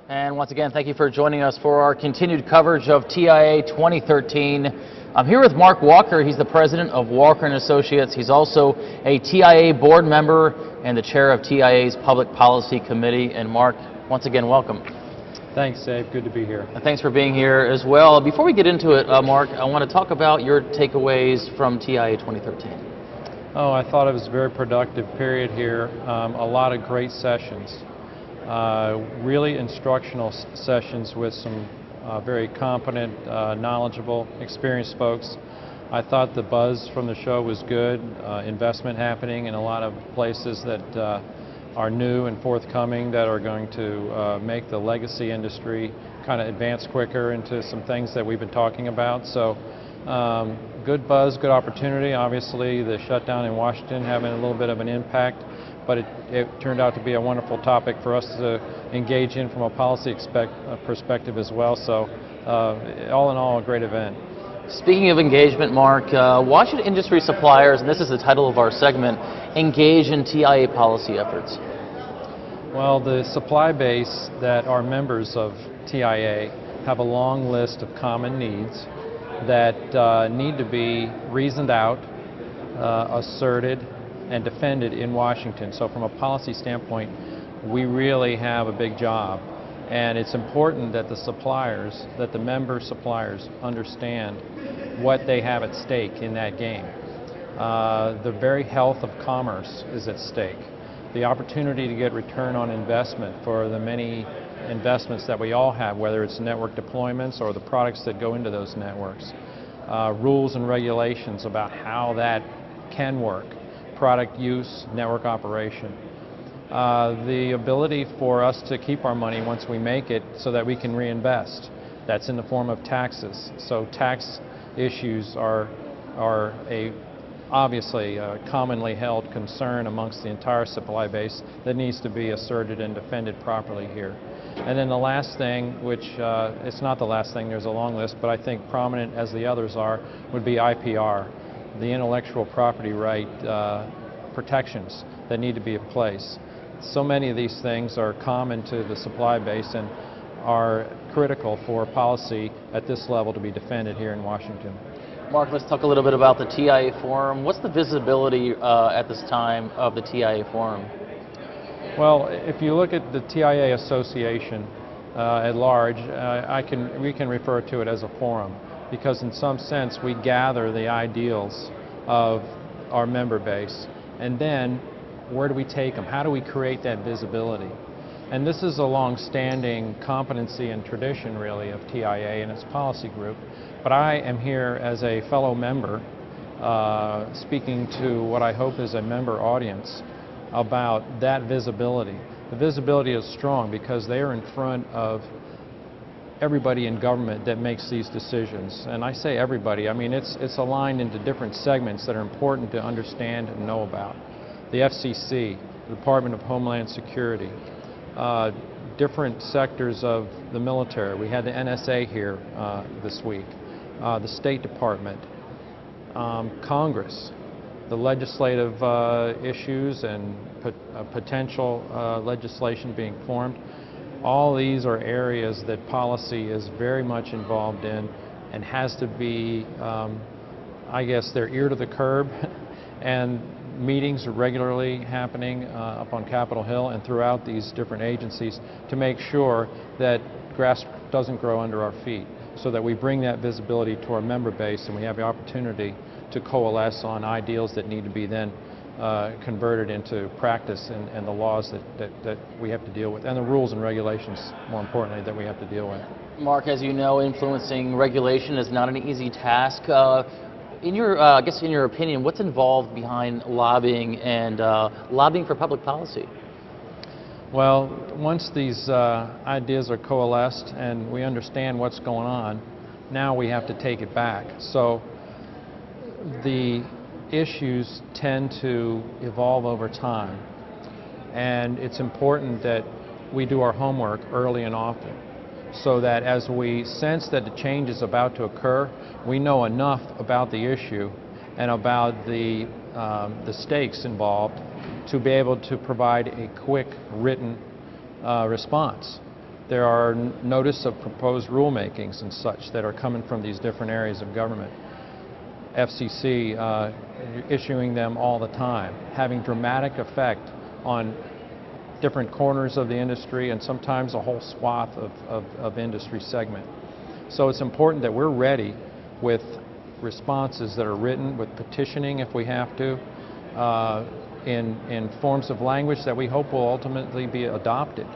And once again, thank you for joining us for our continued coverage of TIA 2013. I'm here with Mark Walker. He's the president of Walker & Associates. He's also a TIA board member and the chair of TIA's Public Policy Committee. And Mark, once again, welcome. Thanks, Dave. Good to be here. And thanks for being here as well. Before we get into it, Mark, I want to talk about your takeaways from TIA 2013. Oh, I thought it was a very productive period here. A lot of great sessions. Really instructional sessions with some very competent, knowledgeable, experienced folks. I thought the buzz from the show was good. Investment happening in a lot of places that are new and forthcoming that are going to make the legacy industry kind of advance quicker into some things that we've been talking about. So good buzz, good opportunity. Obviously the shutdown in Washington having a little bit of an impact, but it turned out to be a wonderful topic for us to engage in from a policy perspective as well. So all in all, a great event. Speaking of engagement, Mark, why should industry suppliers, and this is the title of our segment, engage in TIA policy efforts? Well, the supply base that are members of TIA have a long list of common needs that need to be reasoned out, asserted, and defended in Washington. So from a policy standpoint, we really have a big job. And it's important that the suppliers, that the member suppliers understand what they have at stake in that game. The very health of commerce is at stake. The opportunity to get return on investment for the many investments that we all have, whether it's network deployments or the products that go into those networks. Rules and regulations about how that can work. Product use, network operation. The ability for us to keep our money once we make it so that we can reinvest. That's in the form of taxes. So tax issues are obviously a commonly held concern amongst the entire supply base that needs to be asserted and defended properly here. And then the last thing, which it's not the last thing, there's a long list, but I think prominent as the others are, would be IPR. The intellectual property right protections that need to be in place. So many of these things are common to the supply base and are critical for policy at this level to be defended here in Washington. Mark, let's talk a little bit about the TIA Forum. What's the visibility at this time of the TIA Forum? Well, if you look at the TIA Association at large, we can refer to it as a forum, because in some sense we gather the ideals of our member base, and then where do we take them? How do we create that visibility? And this is a long-standing competency and tradition really of TIA and its policy group, but I am here as a fellow member speaking to what I hope is a member audience about that visibility. The visibility is strong because they are in front of everybody in government that makes these decisions. And I say everybody, I mean it's aligned into different segments that are important to understand and know about. The FCC, the Department of Homeland Security, different sectors of the military. We had the NSA here this week, the State Department, Congress, the legislative issues and potential legislation being formed. All these are areas that policy is very much involved in and has to be, I guess, their ear to the curb. And meetings are regularly happening up on Capitol Hill and throughout these different agencies to make sure that grass doesn't grow under our feet, so that we bring that visibility to our member base and we have the opportunity to coalesce on ideals that need to be then converted into practice and the laws that we have to deal with, and the rules and regulations, more importantly, that we have to deal with. Mark, as you know, influencing regulation is not an easy task. I guess in your opinion, what's involved behind lobbying and lobbying for public policy? Well, once these ideas are coalesced and we understand what's going on, now we have to take it back. So the issues tend to evolve over time, and it's important that we do our homework early and often, so that as we sense that the change is about to occur, we know enough about the issue and about the stakes involved to be able to provide a quick written response. There are notice of proposed rulemakings and such that are coming from these different areas of government. FCC issuing them all the time, having dramatic effect on different corners of the industry and sometimes a whole swath of industry segment. So it's important that we're ready with responses that are written, with petitioning if we have to, in forms of language that we hope will ultimately be adopted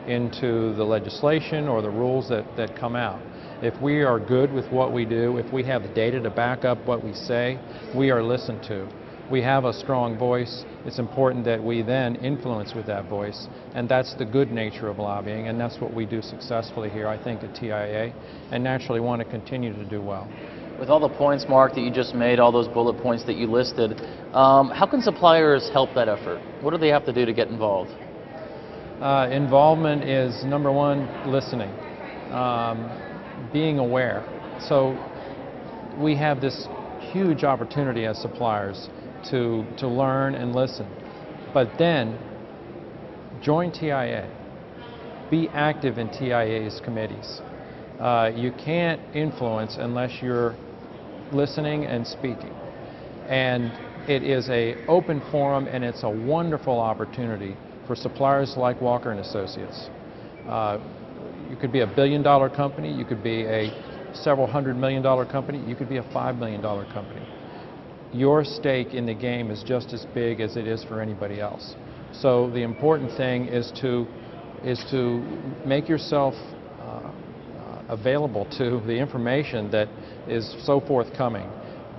into the legislation or the rules that come out. If we are good with what we do, if we have the data to back up what we say, we are listened to. We have a strong voice. It's important that we then influence with that voice, and that's the good nature of lobbying, and that's what we do successfully here, I think, at TIA, and naturally want to continue to do well. With all the points, Mark, that you just made, all those bullet points that you listed, how can suppliers help that effort? What do they have to do to get involved? Involvement is, number one, listening, being aware. So we have this huge opportunity as suppliers to learn and listen. But then, join TIA. Be active in TIA's committees. You can't influence unless you're listening and speaking. And it is an open forum, and it's a wonderful opportunity for suppliers like Walker & Associates. You could be a billion-dollar company, you could be a several $100 million company, you could be a $5 million company. Your stake in the game is just as big as it is for anybody else. So the important thing is to make yourself available to the information that is so forthcoming.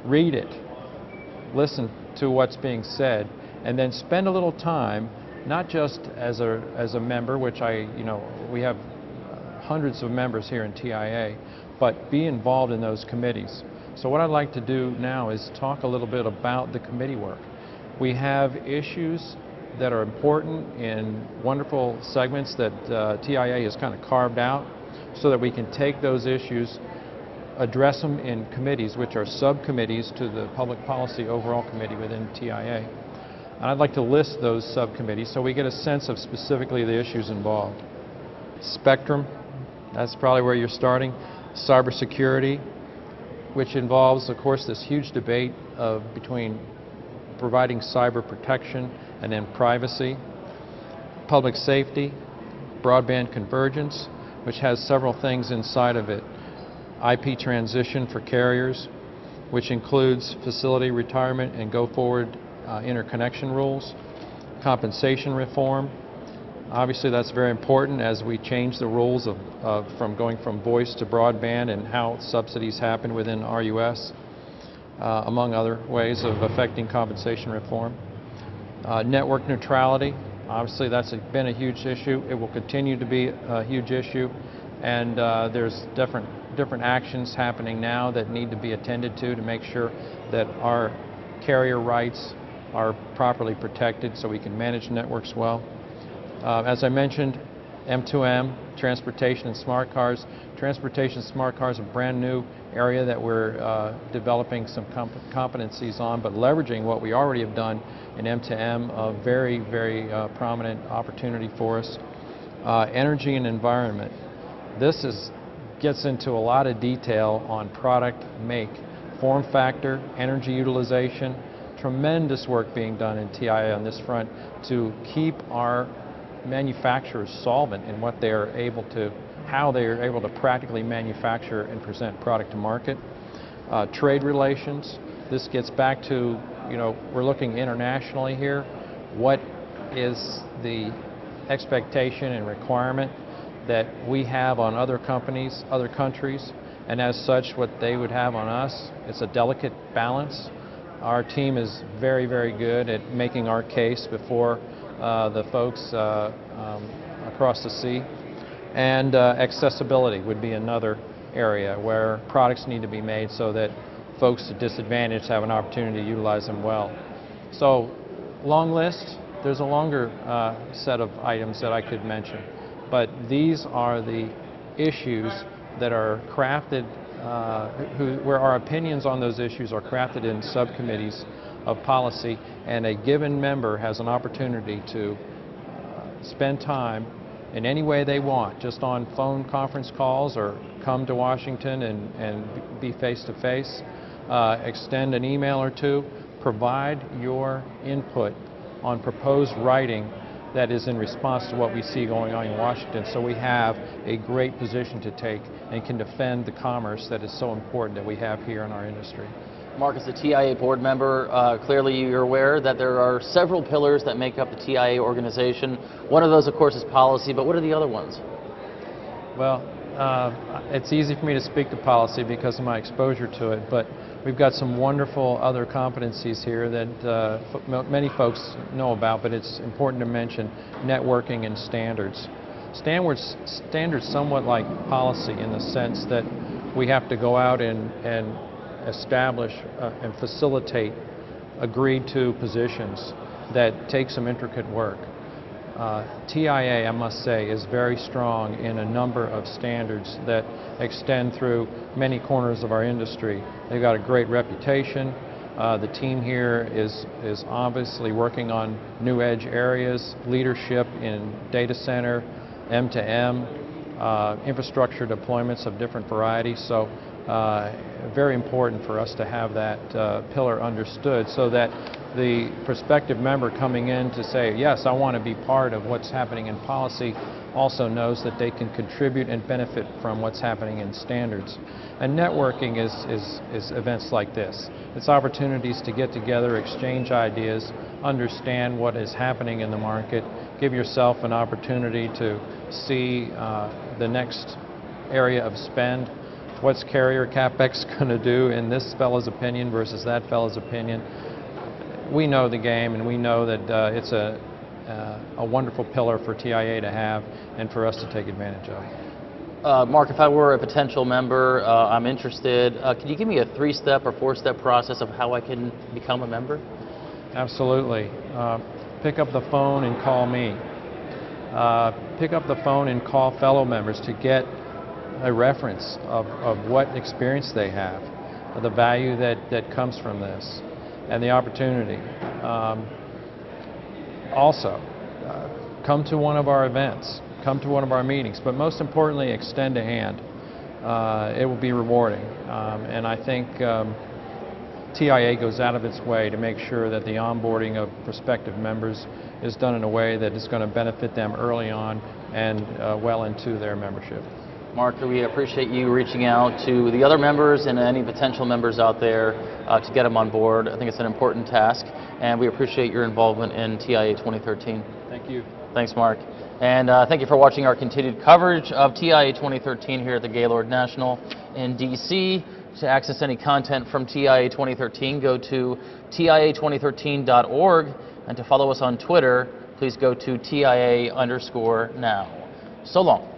Read it, listen to what's being said, and then spend a little time, not just as a member, which we have hundreds of members here in TIA, but be involved in those committees. So what I'd like to do now is talk a little bit about the committee work. We have issues that are important in wonderful segments that TIA has kind of carved out so that we can take those issues, address them in committees, which are subcommittees to the Public Policy Overall Committee within TIA. And I'd like to list those subcommittees so we get a sense of specifically the issues involved. Spectrum, that's probably where you're starting. Cybersecurity, which involves, of course, this huge debate between providing cyber protection and then privacy. Public safety, broadband convergence, which has several things inside of it. IP transition for carriers, which includes facility retirement and go-forward interconnection rules. Compensation reform. Obviously, that's very important as we change the rules from going from voice to broadband and how subsidies happen within RUS, among other ways of affecting compensation reform. Network neutrality. Obviously, that's been a huge issue. It will continue to be a huge issue, and there's different actions happening now that need to be attended to make sure that our carrier rights are properly protected so we can manage networks well. As I mentioned, M2M, transportation and smart cars. Transportation and smart cars are a brand new area that we're developing some competencies on, but leveraging what we already have done in M2M, a very, very prominent opportunity for us. Energy and environment. This gets into a lot of detail on product make, form factor, energy utilization. Tremendous work being done in TIA on this front to keep our manufacturers solvent in what they are able to, how they are able to practically manufacture and present product to market. Trade relations. This gets back to, we're looking internationally here. What is the expectation and requirement that we have on other companies, other countries, and as such what they would have on us? It's a delicate balance. Our team is very, very good at making our case before the folks across the sea. And accessibility would be another area where products need to be made so that folks at disadvantage have an opportunity to utilize them well. So, long list. There's a longer set of items that I could mention, but these are the issues that are crafted, where our opinions on those issues are crafted in subcommittees of policy, and a given member has an opportunity to spend time in any way they want, just on phone conference calls or come to Washington and be face-to-face, extend an email or two, provide your input on proposed writing that is in response to what we see going on in Washington, so we have a great position to take and can defend the commerce that is so important that we have here in our industry. Mark, as a TIA board member, clearly you're aware that there are several pillars that make up the TIA organization. One of those, of course, is policy, but what are the other ones? Well, it's easy for me to speak to policy because of my exposure to it, but we've got some wonderful other competencies here that many folks know about, but it's important to mention: networking and standards. Standards somewhat like policy in the sense that we have to go out and establish and facilitate agreed-to positions that take some intricate work. TIA, I must say, is very strong in a number of standards that extend through many corners of our industry. They've got a great reputation. The team here is obviously working on new edge areas, leadership in data center, M2M, infrastructure deployments of different varieties. So very important for us to have that pillar understood so that the prospective member coming in to say, yes, I want to be part of what's happening in policy, also knows that they can contribute and benefit from what's happening in standards. And networking is events like this. It's opportunities to get together, exchange ideas, understand what is happening in the market, give yourself an opportunity to see the next area of spend. What's carrier CapEx going to do in this fellow's opinion versus that fellow's opinion? We know the game, and we know that it's a wonderful pillar for TIA to have and for us to take advantage of. Mark, if I were a potential member, I'm interested, can you give me a 3-step or 4-step process of how I can become a member? Absolutely. Pick up the phone and call me. Pick up the phone and call fellow members to get a reference of what experience they have, the value that comes from this, and the opportunity. Also, come to one of our events, come to one of our meetings, but most importantly, extend a hand. It will be rewarding, and I think TIA goes out of its way to make sure that the onboarding of prospective members is done in a way that is going to benefit them early on and well into their membership. Mark, we appreciate you reaching out to the other members and any potential members out there to get them on board. I think it's an important task, and we appreciate your involvement in TIA 2013. Thank you. Thanks, Mark. And thank you for watching our continued coverage of TIA 2013 here at the Gaylord National in DC. To access any content from TIA 2013, go to TIA2013.org, and to follow us on Twitter, please go to TIA_now. So long.